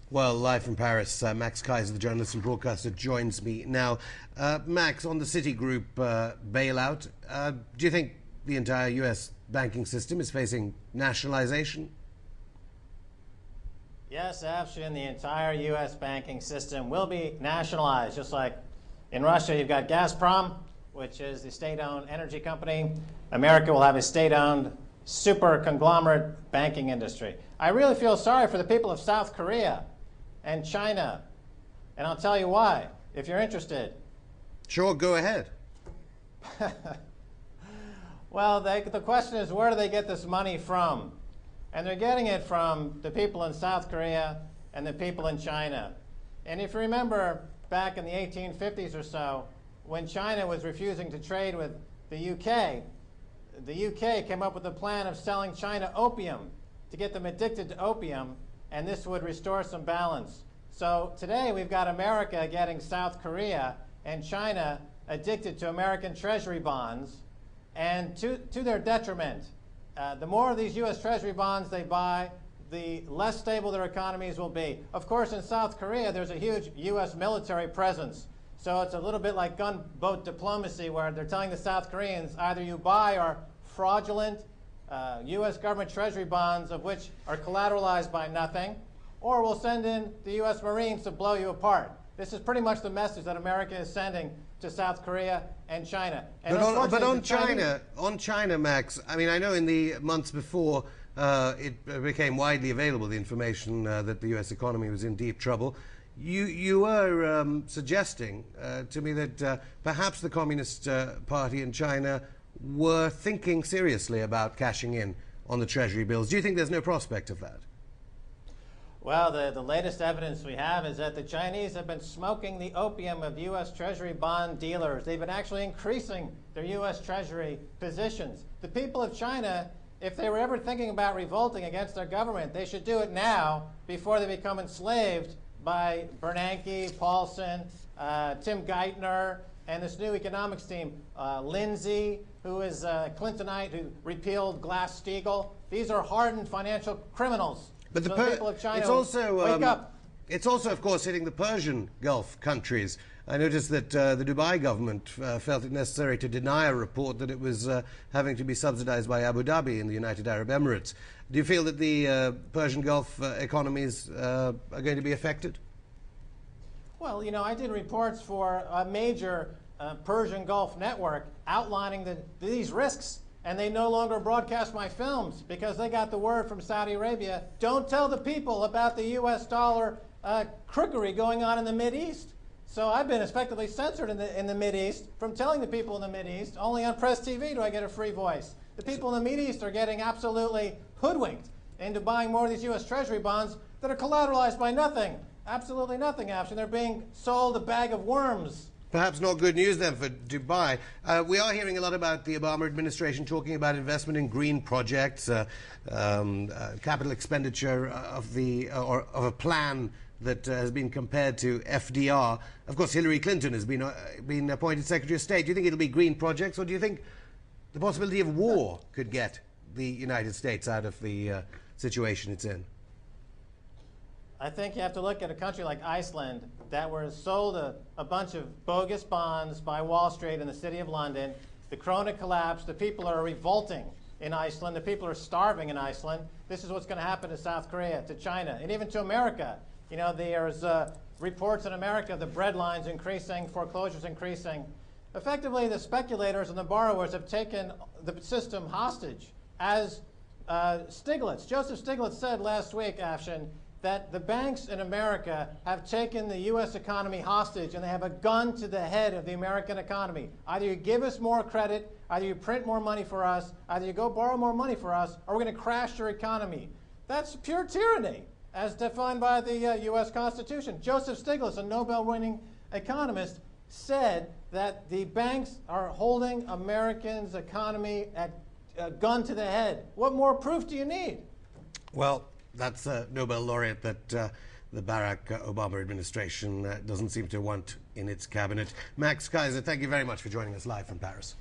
Well, live from Paris, Max Keiser, the journalist and broadcaster, joins me now. Max, on the Citigroup bailout, do you think the entire U.S. banking system is facing nationalization? Yes, Afshin, the entire U.S. banking system will be nationalized. Just like in Russia, you've got Gazprom, which is the state-owned energy company. America will have a state-owned super conglomerate banking industry. I really feel sorry for the people of South Korea and China, and I'll tell you why, if you're interested. Sure, go ahead. Well, the question is, where do they get this money from? And they're getting it from the people in South Korea and the people in China. And if you remember back in the 1850s or so, when China was refusing to trade with the UK came up with a plan of selling China opium to get them addicted to opium, and this would restore some balance. So today we've got America getting South Korea and China addicted to American Treasury bonds, and to their detriment. The more of these U.S. Treasury bonds they buy, the less stable their economies will be. Of course, in South Korea, there's a huge U.S. military presence. So it's a little bit like gunboat diplomacy, where they're telling the South Koreans, either you buy our fraudulent U.S. government Treasury bonds, of which are collateralized by nothing, or we'll send in the U.S. Marines to blow you apart. This is pretty much the message that America is sending to South Korea and China. And but on China, Max, I mean, I know in the months before it became widely available, the information that the U.S. economy was in deep trouble, you were suggesting to me that perhaps the Communist Party in China were thinking seriously about cashing in on the Treasury bills. Do you think there's no prospect of that? Well, the latest evidence we have is that the Chinese have been smoking the opium of U.S. Treasury bond dealers. They've been actually increasing their U.S. Treasury positions. The people of China, if they were ever thinking about revolting against their government, they should do it now before they become enslaved by Bernanke, Paulson, Tim Geithner, and this new economics team, Lindsay, who is Clintonite, who repealed Glass-Steagall. These are hardened financial criminals. But so the people of China it's also, wake up. It's also, of course, hitting the Persian Gulf countries. I noticed that the Dubai government felt it necessary to deny a report that it was having to be subsidized by Abu Dhabi in the United Arab Emirates. Do you feel that the Persian Gulf economies are going to be affected? Well, you know, I did reports for a major Persian Gulf network outlining these risks, and they no longer broadcast my films because they got the word from Saudi Arabia, don't tell the people about the U.S. dollar crookery going on in the Mideast. So I've been effectively censored in the Mideast from telling the people in the Mideast. Only on Press TV do I get a free voice. The people in the Mideast are getting absolutely hoodwinked into buying more of these U.S. Treasury bonds that are collateralized by nothing. Absolutely nothing, Afshin. They're being sold a bag of worms. Perhaps not good news then for Dubai. We are hearing a lot about the Obama administration talking about investment in green projects, capital expenditure of a plan that has been compared to FDR. Of course, Hillary Clinton has been appointed Secretary of State. Do you think it'll be green projects, or do you think the possibility of war could get the United States out of the situation it's in? I think you have to look at a country like Iceland that was sold a bunch of bogus bonds by Wall Street in the city of London. The krona collapsed. The people are revolting in Iceland. The people are starving in Iceland. This is what's going to happen to South Korea, to China, and even to America. You know, there's reports in America, the bread lines increasing, foreclosures increasing. Effectively, the speculators and the borrowers have taken the system hostage. As Joseph Stiglitz said last week, Afshin, that the banks in America have taken the U.S. economy hostage, and they have a gun to the head of the American economy. Either you give us more credit, either you print more money for us, either you go borrow more money for us, or we're going to crash your economy. That's pure tyranny, as defined by the U.S. Constitution. Joseph Stiglitz, a Nobel-winning economist, said that the banks are holding Americans' economy at a gun to the head. What more proof do you need? Well, that's a Nobel laureate that the Barack Obama administration doesn't seem to want in its cabinet. Max Keiser, thank you very much for joining us live from Paris.